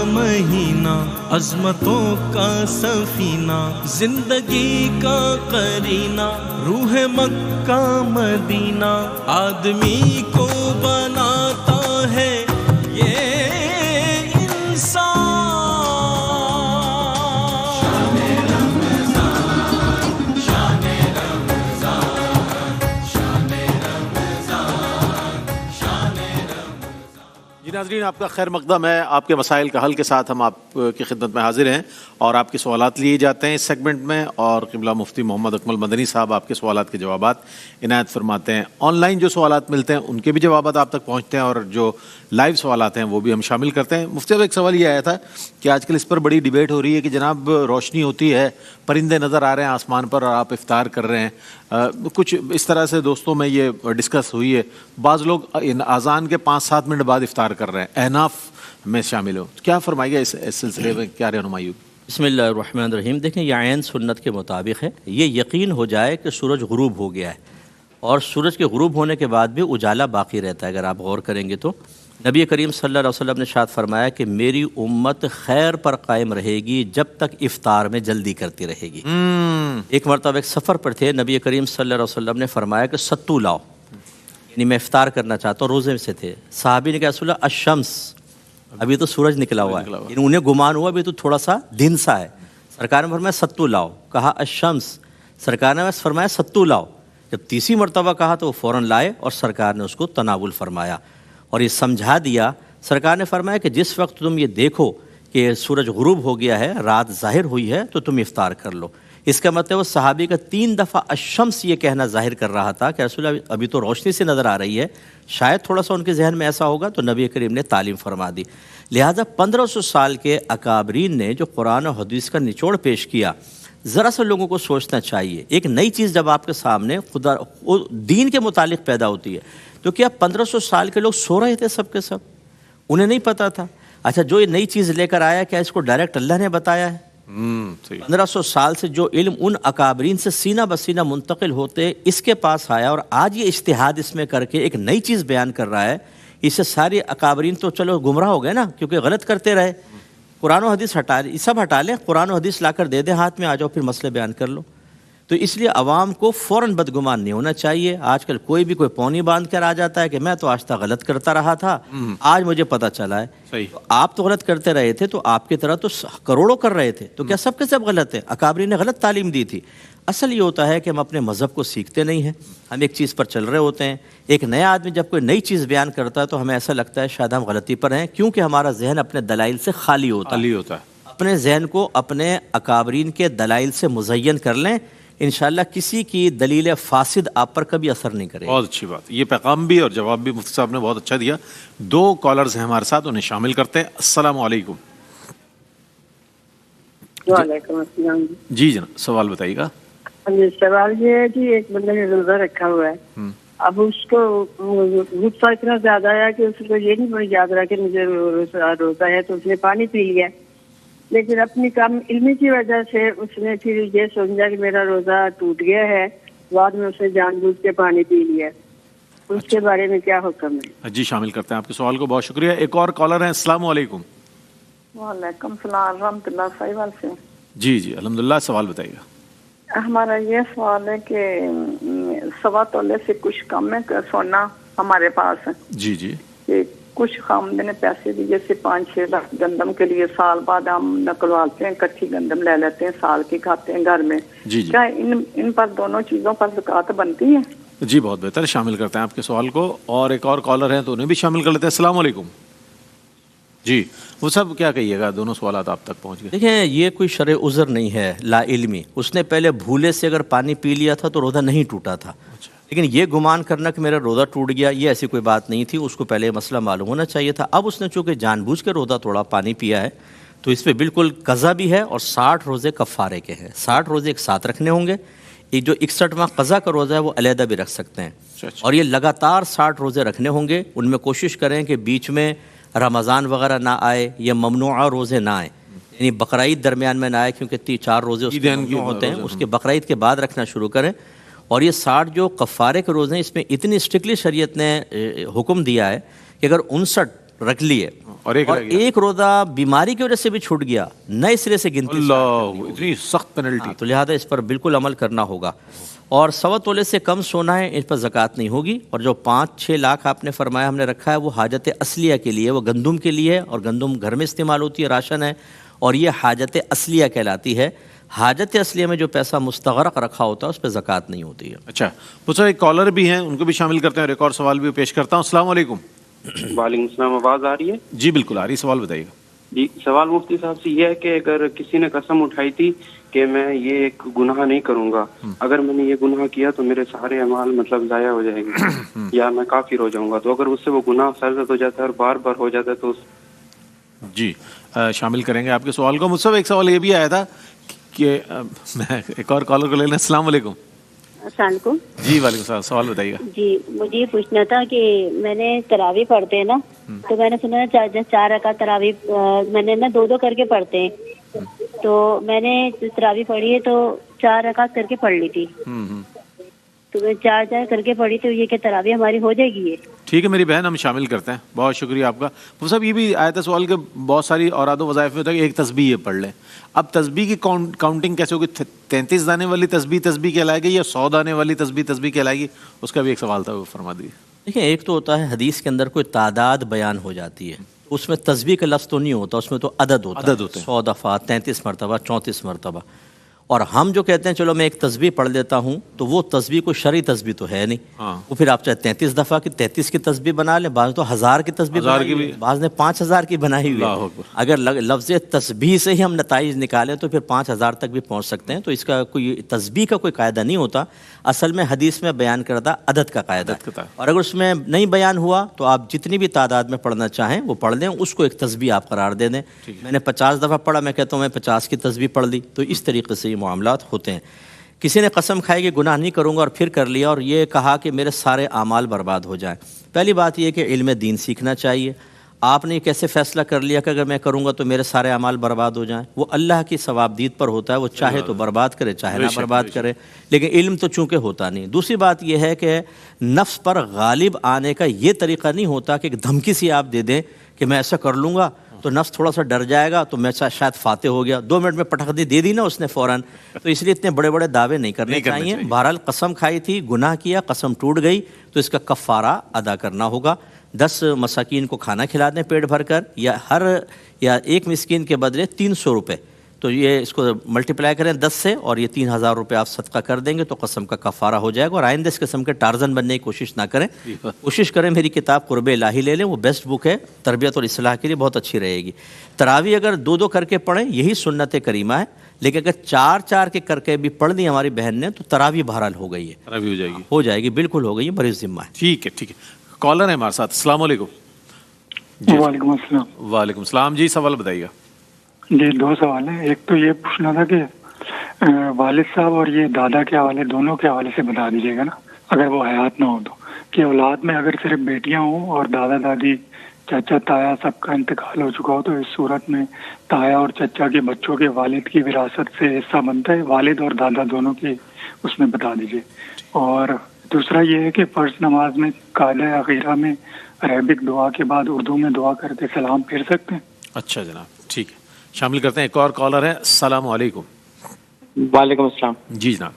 مہینہ، عظمتوں کا سفینہ، زندگی کا قرینہ، روح مکہ مدینہ، آدمی کو بناتا ہے یہ انسان۔ ناظرین، آپ کا خیر مقدم ہے۔ آپ کے مسائل کا حل کے ساتھ ہم آپ کی خدمت میں حاضر ہیں اور آپ کے سوالات لیے جاتے ہیں اس سیگمنٹ میں، اور قبلہ مفتی محمد اکمل مدنی صاحب آپ کے سوالات کے جوابات عنایت فرماتے ہیں۔ آن لائن جو سوالات ملتے ہیں ان کے بھی جوابات آپ تک پہنچتے ہیں، اور جو لائیو سوالات ہیں وہ بھی ہم شامل کرتے ہیں۔ مفتی صاحب، ایک سوال یہ آیا تھا کہ آج کل اس پر بڑی ڈیبیٹ ہو رہی ہے کہ جناب روشنی ہوتی ہے، پرندے نظر آ رہے ہیں آسمان پر اور آپ افطار کر رہے ہیں، کچھ اس طرح سے دوستوں میں یہ ڈسکس ہوئی ہے۔ بعض لوگ اذان کے 5-7 منٹ بعد افطار کر رہے ہیں، احناف میں شامل ہو، کیا فرمائیے اس سلسلے میں، کیا رہنمائی ہوگی؟ بسم اللہ الرحمن الرحیم۔ دیکھیں، یہ عین سنت کے مطابق ہے۔ یہ یقین ہو جائے کہ سورج غروب ہو گیا ہے، اور سورج کے غروب ہونے کے بعد بھی اجالا باقی رہتا ہے، اگر آپ غور کریں گے تو نبی کریم صلی اللہ علیہ وسلم نے ارشاد فرمایا کہ میری امت خیر پر قائم رہے گی جب تک افطار میں جلدی کرتی رہے گی۔ ایک مرتبہ ایک سفر پر تھے، نبی کریم صلی اللہ علیہ وسلم نے فرمایا کہ ستو لاؤ، یعنی میں افطار کرنا چاہتا ہوں، روزے سے تھے۔ صحابی نے کہا رسول اللہ الشمس، ابھی تو سورج نکلا ہوا ہے، یعنی انہیں گمان ہوا ابھی تو تھوڑا سا دن سا ہے۔ سرکار نے فرمایا ستو لاؤ، کہا الشمس، سرکار نے فرمایا ستو لاؤ۔ جب تیسری مرتبہ کہا تو وہ فوراً لائے اور سرکار نے اس کو تناول فرمایا اور یہ سمجھا دیا۔ سرکار نے فرمایا کہ جس وقت تم یہ دیکھو کہ سورج غروب ہو گیا ہے، رات ظاہر ہوئی ہے، تو تم افطار کر لو۔ اس کا مطلب وہ صحابی کا 3 دفعہ الشمس یہ کہنا ظاہر کر رہا تھا کہ رسول اللہ ابھی تو روشنی سے نظر آ رہی ہے، شاید تھوڑا سا ان کے ذہن میں ایسا ہوگا، تو نبی کریم نے تعلیم فرما دی۔ لہٰذا 1500 سال کے اکابرین نے جو قرآن و حدیث کا نچوڑ پیش کیا، ذرا سا لوگوں کو سوچنا چاہیے۔ ایک نئی چیز جب آپ کے سامنے خدا دین کے متعلق پیدا ہوتی ہے، تو کیا 1500 سال کے لوگ سو رہے تھے سب کے سب؟ انہیں نہیں پتہ تھا۔ اچھا، جو یہ نئی چیز لے کر آیا، کیا اس کو ڈائریکٹ اللہ نے بتایا ہے؟ 1500 سال سے جو علم ان اکابرین سے سینہ بسینہ منتقل ہوتے اس کے پاس آیا، اور آج یہ اجتہاد اس میں کر کے ایک نئی چیز بیان کر رہا ہے۔ اس سے سارے اکابرین تو چلو گمراہ ہو گئے نا، کیونکہ غلط کرتے رہے۔ قرآن و حدیث ہٹا لیں، سب ہٹا لیں، قرآن و حدیث لا کر دے دیں ہاتھ میں، آ جاؤ پھر مسئلے بیان کر لو۔ تو اس لیے عوام کو فوراً بدگمان نہیں ہونا چاہیے۔ آج کل کوئی بھی کوئی پونی باندھ کر آ جاتا ہے کہ میں تو آج تک غلط کرتا رہا تھا، آج مجھے پتہ چلا ہے۔ تو آپ تو غلط کرتے رہے تھے، تو آپ کی طرح تو کروڑوں کر رہے تھے، تو کیا سب کے سب غلط ہے؟ اکابرین نے غلط تعلیم دی تھی۔ اصل یہ ہوتا ہے کہ ہم اپنے مذہب کو سیکھتے نہیں ہیں، ہم ایک چیز پر چل رہے ہوتے ہیں۔ ایک نیا آدمی جب کوئی نئی چیز بیان کرتا ہے تو ہمیں ایسا لگتا ہے شاید ہم غلطی پر ہیں، کیونکہ ہمارا ذہن اپنے دلائل سے خالی ہوتا ہے۔ اپنے ذہن کو اپنے اکابرین کے دلائل سے مزین کر لیں، انشاءاللہ کسی کی دلیل فاسد آپ پر کبھی اثر نہیں کرے۔ بہت اچھی بات، یہ پیغام بھی اور جواب بھی مفتی صاحب نے بہت اچھا دیا۔ 2 کالرز ہیں ہمارے ساتھ، انہیں شامل کرتے ہیں۔ السلام علیکم۔ وعلیکم السلام۔ جی جناب، سوال بتائیے گا۔ جی، سوال یہ ہے کہ ایک بندے نے روزہ رکھا ہوا ہے، اب اس کو غصہ اتنا زیادہ آیا کہ اس کو یہ نہیں یاد رہا کہ مجھے روزہ ہے، تو اس نے پانی پی لیا، لیکن اپنی کم علمی کی وجہ سے اس نے پھر یہ سمجھا کہ میرا روزہ ٹوٹ گیا ہے، بعد میں اس نے جان بوجھ کے پانی پی لیا۔ اس کے بارے میں کیا حکم ہے؟ جی، شامل کرتے ہیں آپ کے سوال کو، بہت شکریہ۔ ایک اور کالر ہیں، السلام علیکم۔ وعلیکم السلام ورحمۃ اللہ، صحیح سے۔ جی جی الحمدللہ، سوال بتائیے گا۔ ہمارا یہ سوال ہے کہ 1.25 تولے سے کچھ کم ہے سونا ہمارے پاس، جی جی، کہ کچھ خامدن نے پیسے دیے، جیسے 5-6 لاکھ گندم کے لیے، سال بعد ہم نکلواتے ہیں، کٹھی گندم لے لیتے ہیں، سال کی کھاتے ہیں گھر میں، جی جی، کیا ان پر دونوں چیزوں پر زکوٰۃ بنتی ہے؟ جی بہت بہتر، شامل کرتے ہیں آپ کے سوال کو۔ اور ایک اور کالر ہیں تو انہیں بھی شامل کر لیتے ہیں۔ السلام علیکم۔ جی، وہ سب کیا کہیے گا، دونوں سوالات آپ تک پہنچ گئے۔ دیکھیں، یہ کوئی شرع عذر نہیں ہے لا علمی۔ اس نے پہلے بھولے سے اگر پانی پی لیا تھا تو روزہ نہیں ٹوٹا تھا، لیکن یہ گمان کرنا کہ میرا روزہ ٹوٹ گیا، یہ ایسی کوئی بات نہیں تھی۔ اس کو پہلے مسئلہ معلوم ہونا چاہیے تھا۔ اب اس نے چونکہ جان بوجھ کے روزہ توڑا، پانی پیا ہے، تو اس پہ بالکل قضا بھی ہے، اور 60 روزے کفارے کے ہیں۔ 60 روزے ایک ساتھ رکھنے ہوں گے۔ یہ جو 61واں قضا کا روزہ ہے وہ علیحدہ بھی رکھ سکتے ہیں، اور یہ لگاتار 60 روزے رکھنے ہوں گے۔ ان میں کوشش کریں کہ بیچ میں رمضان وغیرہ نہ آئے، یا ممنوعہ روزے نہ آئیں، یعنی بقرعید درمیان میں نہ آئے، کیونکہ 4 روزے اس کے ممنوع ہوتے ہیں، اس کے بقرعید کے بعد رکھنا شروع کریں۔ اور یہ 60 جو کفارے کے روزے ہیں، اس میں اتنی اسٹرکٹلی شریعت نے حکم دیا ہے کہ اگر 59 رکھ لیے اور ایک روزہ بیماری کی وجہ سے بھی چھوٹ گیا، نئے سرے سے گنتی اللہ، اتنی سخت پینلٹی. تو لہٰذا اس پر بالکل عمل کرنا ہوگا. اور 1.25 تولے سے کم سونا ہے، اس پر زکوٰۃ نہیں ہوگی. اور جو 5-6 لاکھ آپ نے فرمایا ہم نے رکھا ہے وہ حاجت اصلیہ کے لیے، وہ گندم کے لیے، اور گندم گھر میں استعمال ہوتی ہے، راشن ہے، اور یہ حاجت اصلیہ کہلاتی ہے. حاجت اصلیہ میں جو پیسہ مستغرق رکھا ہوتا ہے اس پہ زکوٰۃ نہیں ہوتی ہے. اچھا پوچھا، ایک کالر بھی ہیں، ان کو بھی شامل کرتے ہیں اور ایک اور سوال بھی پیش کرتا ہوں. السلام علیکم. وعلیکم السلام. آواز آ رہی ہے؟ جی بالکل آ رہی، سوال بتائیے گا. جی سوال مفتی صاحب سے یہ ہے کہ اگر کسی نے قسم اٹھائی تھی کہ میں یہ ایک گناہ نہیں کروں گا، اگر میں نے یہ گناہ کیا تو میرے سارے اعمال مطلب ضائع ہو جائیں گے یا میں کافر ہو جاؤں گا، تو اگر اس سے وہ گناہ سرزد ہو جاتا ہے اور بار بار ہو جاتا ہے تو جی شامل کریں گے آپ کے سوال کو. مجھ سے ایک سوال یہ بھی آیا تھا کہ میں ایک اور کالر کو لے لیں. السلام علیکم. السلام علیکم. جی وعلیکم السلام، سوال بتائیے گا. جی مجھے یہ پوچھنا تھا کہ میں نے تراویح پڑھتے ہیں نا، تو میں نے سنا ہے 4 رکعت تراویح میں نے نا 2 کر کے پڑھتے ہیں، تو میں نے تراویح پڑھی ہے تو 4 رکعت کر کے پڑھ لی تھی، تو میں 4 کر کے پڑھی، تو یہ کہ تراویح ہماری ہو جائے گی؟ یہ ٹھیک ہے میری بہن، ہم شامل کرتے ہیں. بہت شکریہ آپ کا. وہ صاحب یہ بھی آیا تھا سوال کہ بہت ساری اوراد و وظائف میں ہوتا ہے کہ ایک تسبیح یہ پڑھ لیں. اب تسبیح کی کاؤنٹنگ کیسے ہوگی؟ 33 دانے والی تسبیح کہلائے گی یا 100 دانے والی تسبیح کہلائے گی؟ اس کا بھی ایک سوال تھا، وہ فرما دیجیے. دیکھیں، ایک تو ہوتا ہے حدیث کے اندر کوئی تعداد بیان ہو جاتی ہے، اس میں تسبیح کا لفظ تو نہیں ہوتا، اس میں تو عدد ہوتا ہے. 100 دفعہ، 33 مرتبہ، 34 مرتبہ. اور ہم جو کہتے ہیں چلو میں ایک تسبیح پڑھ لیتا ہوں، تو وہ تسبیح کوئی شرعی تسبیح تو ہے نہیں. وہ پھر آپ چاہے 33 دفعہ کی 33 کی تسبیح بنا لیں، بعض تو 1000 کی تسبیح بنائی ہوئی، بعض نے 5000 کی بنائی ہوئی ہے. اگر لفظ تسبیح سے ہی ہم نتائج نکالیں تو پھر 5000 تک بھی پہنچ سکتے ہیں. تو اس کا کوئی تسبیح کا کوئی قاعدہ نہیں ہوتا، اصل میں حدیث میں بیان کردہ عدد کا قاعدہ. اور اگر اس میں نہیں بیان ہوا تو آپ جتنی بھی تعداد میں پڑھنا چاہیں وہ پڑھ لیں، اس کو ایک تسبیح آپ قرار دے دیں. میں نے 50 دفعہ پڑھا، میں کہتا ہوں میں 50 کی تسبیح پڑھ لی. تو اس طریقے سے یہ معاملات ہوتے ہیں. کسی نے قسم کھائی کہ گناہ نہیں کروں گا اور پھر کر لیا اور یہ کہا کہ میرے سارے اعمال برباد ہو جائیں. پہلی بات یہ کہ علم دین سیکھنا چاہیے. آپ نے کیسے فیصلہ کر لیا کہ اگر میں کروں گا تو میرے سارے اعمال برباد ہو جائیں؟ وہ اللہ کی ثوابدید پر ہوتا ہے، وہ چاہے تو برباد کرے چاہے نہ برباد کرے، لیکن علم تو چونکہ ہوتا نہیں. دوسری بات یہ ہے کہ نفس پر غالب آنے کا یہ طریقہ نہیں ہوتا کہ ایک دھمکی سی آپ دے دیں کہ میں ایسا کر لوں گا تو نفس تھوڑا سا ڈر جائے گا تو میں شاید فاتح ہو گیا، 2 منٹ میں پٹخ دے دی نا اس نے فوراً. تو اس لیے اتنے بڑے بڑے دعوے نہیں کرنے چاہیے. بہرحال قسم کھائی تھی، گناہ کیا، قسم ٹوٹ گئی تو اس کا کفارہ ادا کرنا ہوگا. 10 مساکین کو کھانا کھلا دیں پیٹ بھر کر، یا ایک مسکین کے بدلے 300 روپے. تو یہ اس کو ملٹیپلائی کریں 10 سے، اور یہ 3000 روپے آپ صدقہ کر دیں گے تو قسم کا کفارہ ہو جائے گا. اور آئندہ اس قسم کے ٹارزن بننے کی کوشش نہ کریں. کوشش کریں میری کتاب قرب الہی لے لیں، وہ بیسٹ بک ہے، تربیت اور اصلاح کے لیے بہت اچھی رہے گی. تراویح اگر 2 کر کے پڑھیں یہی سنت کریمہ ہے، لیکن اگر 4 کے کر کے بھی پڑھ دی ہماری بہن نے تو تراویح بہرحال ہو گئی ہے. تراویح ہو جائے گی، بالکل ہو گئی ہے، بڑی ذمہ ہے. ٹھیک ہے. کالر ہے ہمارے ساتھ. السلام علیکم. وعلیکم السلام. وعلیکم السلام. جی سوال بتائیے گا. جی 2 سوال ہیں. ایک تو یہ پوچھنا تھا کہ والد صاحب اور یہ دادا کے حوالے، دونوں کے حوالے سے بتا دیجیے گا نا، اگر وہ حیات نہ ہو تو، کہ اولاد میں اگر صرف بیٹیاں ہوں اور دادا دادی چچا تایا سب کا انتقال ہو چکا ہو تو اس صورت میں تایا اور چچا کے بچوں کے والد کی وراثت سے حصہ بنتا ہے؟ والد اور دادا دونوں کے اس میں بتا دیجیے. اور دوسرا یہ ہے کہ فرض نماز میں قاعدہ اخیرہ میں عربک دعا کے بعد اردو میں دعا کر کے سلام پھیر سکتے ہیں؟ اچھا جناب، ٹھیک ہے، شامل کرتے ہیں. ایک اور کالر ہے. السلام علیکم. وعلیکم السلام. جی جناب.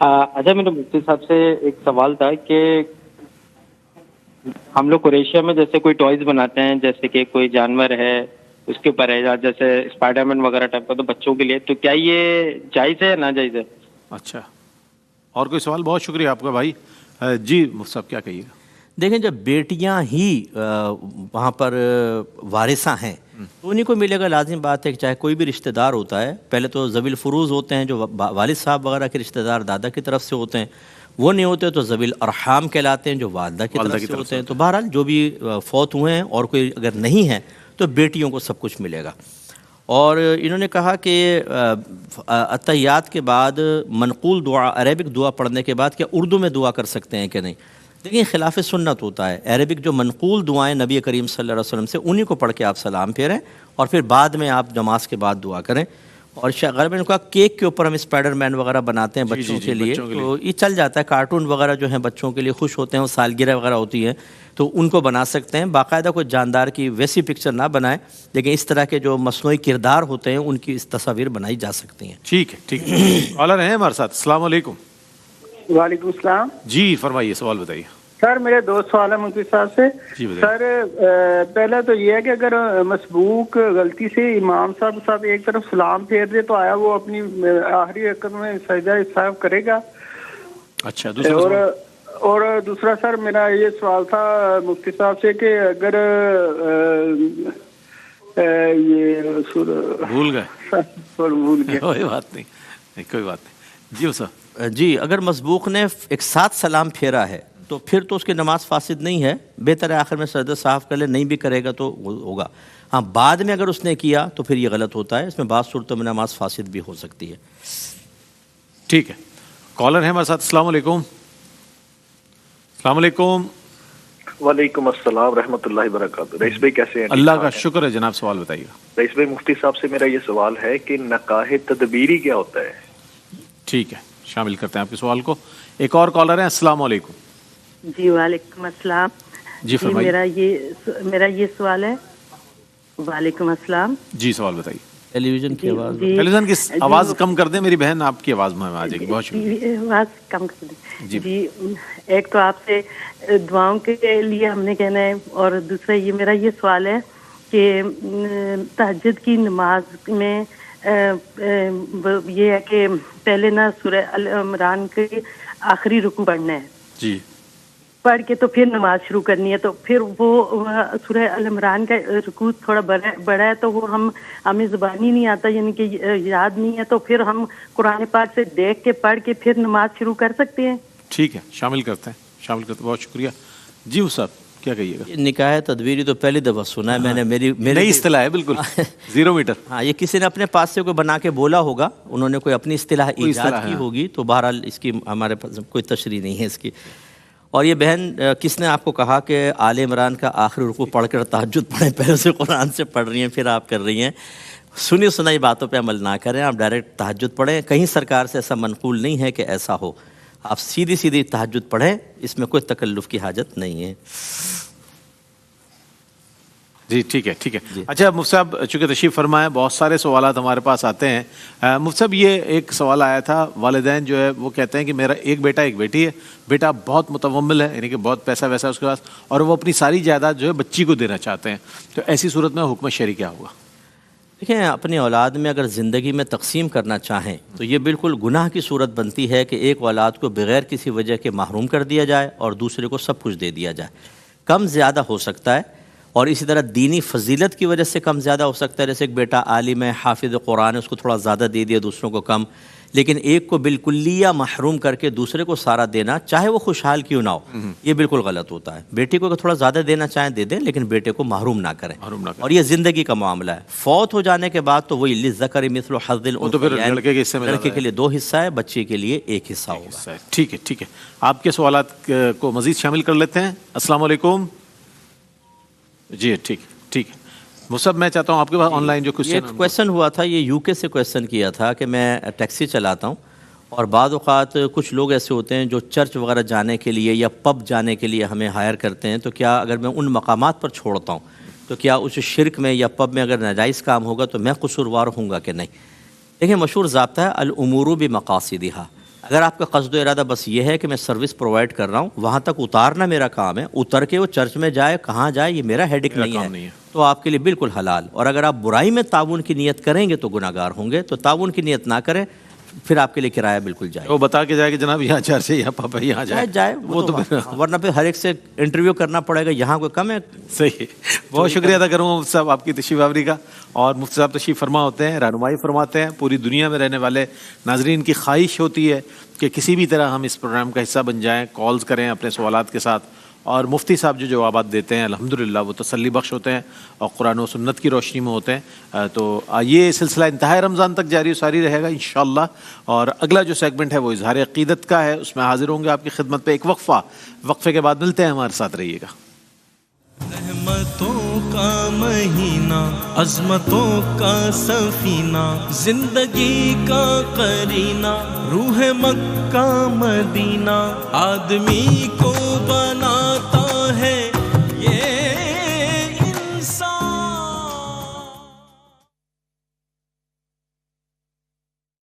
اچھا میرے مفتی صاحب سے ایک سوال تھا کہ ہم لوگ قریشیا میں جیسے کوئی ٹوائز بناتے ہیں، جیسے کہ کوئی جانور ہے اس کے اوپر ہے، جیسے اسپائڈر مین وغیرہ ٹائپ کا، تو بچوں کے لیے، تو کیا یہ جائز ہے یا ناجائز ہے؟ اچھا، اور کوئی سوال؟ بہت شکریہ آپ کا بھائی. جی مفتی صاحب کیا کہیے گا؟ دیکھیں جب بیٹیاں ہی وہاں پر وارثہ ہیں تو انہیں کو ملے گا. لازم بات ہے کہ چاہے کوئی بھی رشتہ دار ہوتا ہے، پہلے تو ذوی الفروض ہوتے ہیں جو والد صاحب وغیرہ کے رشتہ دار دادا کی طرف سے ہوتے ہیں، وہ نہیں ہوتے تو ذوی الارحام کہلاتے ہیں جو والدہ کی طرف سے ہوتے ہیں. تو بہرحال جو بھی فوت ہوئے ہیں اور کوئی اگر نہیں ہے تو بیٹیوں کو سب کچھ ملے گا. اور انہوں نے کہا کہ اتحیات کے بعد منقول دعا، عربک دعا پڑھنے کے بعد کیا اردو میں دعا کر سکتے ہیں کہ نہیں؟ دیکھیں خلاف سنت ہوتا ہے. عربک جو منقول دعائیں نبی کریم صلی اللہ علیہ وسلم سے، انہی کو پڑھ کے آپ سلام پھیریں اور پھر بعد میں آپ نماز کے بعد دعا کریں. اور غالباً کا کیک کے اوپر ہم اسپائڈر مین وغیرہ بناتے ہیں بچوں کے لیے، تو یہ چل جاتا ہے. کارٹون وغیرہ جو ہیں بچوں کے لیے خوش ہوتے ہیں، وہ سالگرہ وغیرہ ہوتی ہے تو ان کو بنا سکتے ہیں. باقاعدہ کوئی جاندار کی ویسی پکچر نہ بنائیں، لیکن اس طرح کے جو مصنوعی کردار ہوتے ہیں ان کی تصاویر بنائی جا سکتی ہیں. ٹھیک ہے ٹھیک ہے. کالر ہیں ہمارے ساتھ. السلام علیکم. وعلیکم السلام. جی فرمائیے، سوال بتائیے. سر میرے دو سوال ہیں مفتی صاحب سے. سر پہلا تو یہ ہے کہ اگر مسبوق غلطی سے امام صاحب ایک طرف سلام پھیر دے تو آیا وہ اپنی آخری رکعت میں سجدہ صاحب کرے گا؟ اچھا. اور دوسرا سر میرا یہ سوال تھا مفتی صاحب سے کہ اگر یہ بھول گئے کوئی بات نہیں کوئی بات نہیں. جی سر. جی اگر مسبوق نے ایک ساتھ سلام پھیرا ہے تو پھر تو اس کی نماز فاسد نہیں ہے، بہتر ہے آخر میں سجدہ صاف کر لے. نہیں بھی کرے گا تو ہوگا. ہاں بعد میں اگر اس نے کیا تو پھر یہ غلط ہوتا ہے. اس میں بعض صورتوں میں نماز فاسد بھی ہو سکتی ہے. ٹھیک ہے. کالر ہے ہمارے ساتھ. السلام علیکم. السلام علیکم. وعلیکم السلام رحمۃ اللہ وبرکاتہ. رئیس بھائی کیسے ہیں؟ اللہ کا شکر ہے جناب. سوال بتائیے. رئیس بھائی مفتی صاحب سے میرا یہ سوال ہے کہ نکاح تدبیری کیا ہوتا ہے؟ ٹھیک ہے شامل کرتے ہیں آپ کے سوال کو. ایک اور کالر ہیں. السلام علیکم. جی وعلیکم السلام. جی فرمائیے. میرا یہ سوال ہے. وعلیکم السلام. جی سوال بتائیے. ٹیلی ویژن کی آواز ٹیلی ویژن کی آواز کم کر دیں میری بہن، آپ کی آواز میں آ جائے گی. بہت شکریہ. آواز کم کر دیں. جی ایک تو آپ سے دعاؤں کے لیے ہم نے کہنا ہے، اور دوسرا یہ میرا یہ سوال ہے کہ تہجد کی نماز میں یہ ہے کہ پہلے نا سورہ ال عمران کے آخری رکوع پڑھنا ہے. جی پڑھ کے تو پھر نماز شروع کرنی ہے. تو پھر وہ سورہ ال عمران کا رکوع تھوڑا بڑا ہے تو وہ ہمیں زبانی نہیں آتا، یعنی کہ یاد نہیں ہے، تو پھر ہم قرآن پاک سے دیکھ کے پڑھ کے پھر نماز شروع کر سکتے ہیں. ٹھیک ہے شامل کرتے ہیں. بہت شکریہ. جی صاحب کیا کہیے گا؟ نکاح تدبیری تو پہلی دفعہ سنا ہے میں نے. میری نئی اصطلاح ہے بالکل. 0 میٹر. ہاں یہ کسی نے اپنے پاس سے کوئی بنا کے بولا ہوگا، انہوں نے کوئی اپنی اصطلاح ایجاد کی ہوگی، تو بہرحال اس کی ہمارے پاس کوئی تشریح نہیں ہے اس کی. اور یہ بہن کس نے آپ کو کہا کہ آل عمران کا آخری رکوع پڑھ کر تہجد پڑھیں؟ پہلے سے قرآن سے پڑھ رہی ہیں پھر آپ کر رہی ہیں. سنی سنائی باتوں پہ عمل نہ کریں، آپ ڈائریکٹ تہجد پڑھیں. کہیں سرکار سے ایسا منقول نہیں ہے کہ ایسا ہو. آپ سیدھی تہجد پڑھیں، اس میں کوئی تکلف کی حاجت نہیں ہے. جی ٹھیک ہے ٹھیک ہے. اچھا مفتی صاحب چونکہ تشریف فرمائے، بہت سارے سوالات ہمارے پاس آتے ہیں. مفتی صاحب یہ ایک سوال آیا تھا، والدین جو ہے وہ کہتے ہیں کہ میرا ایک بیٹا ایک بیٹی ہے، بیٹا بہت متومل ہے، یعنی کہ بہت پیسہ ویسا اس کے پاس، اور وہ اپنی ساری جائیداد جو ہے بچی کو دینا چاہتے ہیں، تو ایسی صورت میں حکم شرعی کیا ہوگا؟ دیکھیں اپنی اولاد میں اگر زندگی میں تقسیم کرنا چاہیں تو یہ بالکل گناہ کی صورت بنتی ہے کہ ایک اولاد کو بغیر کسی وجہ کے محروم کر دیا جائے اور دوسرے کو سب کچھ دے دیا جائے. کم زیادہ ہو سکتا ہے، اور اسی طرح دینی فضیلت کی وجہ سے کم زیادہ ہو سکتا ہے. جیسے ایک بیٹا عالم ہے، حافظ قرآن ہے، اس کو تھوڑا زیادہ دے دیا، دوسروں کو کم. لیکن ایک کو بالکلیہ محروم کر کے دوسرے کو سارا دینا، چاہے وہ خوشحال کیوں نہ ہو، یہ بالکل غلط ہوتا ہے. بیٹی کو اگر تھوڑا زیادہ دینا چاہیں دے دیں، لیکن بیٹے کو محروم نہ کریں. اور یہ زندگی کا معاملہ ہے. فوت ہو جانے کے بعد تو وہی للذکر مثل حظ الانثیین، لڑکے کے لیے 2 حصہ ہے، بچے کے لیے 1 حصہ ہوگا. ٹھیک ہے ٹھیک ہے. آپ کے سوالات کو مزید شامل کر لیتے ہیں. السلام علیکم. جی ٹھیک ٹھیک ہے. مصعب میں چاہتا ہوں آپ کے پاس آن لائن جو کویشچن ہوا تھا، یہ یو کے سے کویشچن کیا تھا کہ میں ٹیکسی چلاتا ہوں اور بعض اوقات کچھ لوگ ایسے ہوتے ہیں جو چرچ وغیرہ جانے کے لیے یا پب جانے کے لیے ہمیں ہائر کرتے ہیں، تو کیا اگر میں ان مقامات پر چھوڑتا ہوں تو کیا اس شرک میں یا پب میں اگر ناجائز کام ہوگا تو میں قصوروار ہوں گا کہ نہیں؟ دیکھیں مشہور ضابطہ ہے الامور بمقاصدہا. اگر آپ کا قصد و ارادہ بس یہ ہے کہ میں سروس پرووائڈ کر رہا ہوں، وہاں تک اتارنا میرا کام ہے، اتر کے وہ چرچ میں جائے کہاں جائے یہ میرا ہیڈک نہیں ہے، تو آپ کے لیے بالکل حلال. اور اگر آپ برائی میں تعاون کی نیت کریں گے تو گناہ گار ہوں گے. تو تعاون کی نیت نہ کریں، پھر آپ کے لیے کرایہ بالکل جائے. وہ بتا کے جائے کہ جناب یہاں چرچ ہے، یہاں پاپا یہاں جائے وہ تو ورنہ پھر ہر ایک سے انٹرویو کرنا پڑے گا، یہاں کوئی کم ہے. صحیح. بہت شکریہ ادا کروں گا مفتی صاحب آپ کی تشریف آوری کا. اور مفتی صاحب تشریف فرما ہوتے ہیں، رہنمائی فرماتے ہیں. پوری دنیا میں رہنے والے ناظرین کی خواہش ہوتی ہے کہ کسی بھی طرح ہم اس پروگرام کا حصہ بن جائیں، کالز کریں اپنے سوالات کے ساتھ، اور مفتی صاحب جو جوابات دیتے ہیں الحمدللہ وہ تسلی بخش ہوتے ہیں اور قرآن و سنت کی روشنی میں ہوتے ہیں. تو یہ سلسلہ انتہائی رمضان تک جاری و ساری رہے گا انشاءاللہ. اور اگلا جو سیگمنٹ ہے وہ اظہار عقیدت کا ہے، اس میں حاضر ہوں گے آپ کی خدمت پہ. ایک وقفے کے بعد ملتے ہیں، ہمارے ساتھ رہیے گا. رحمتوں کا مہینہ، عظمتوں کا سفینہ، زندگی کا قرینہ، روح مکہ مدینہ، آدمی کو بنا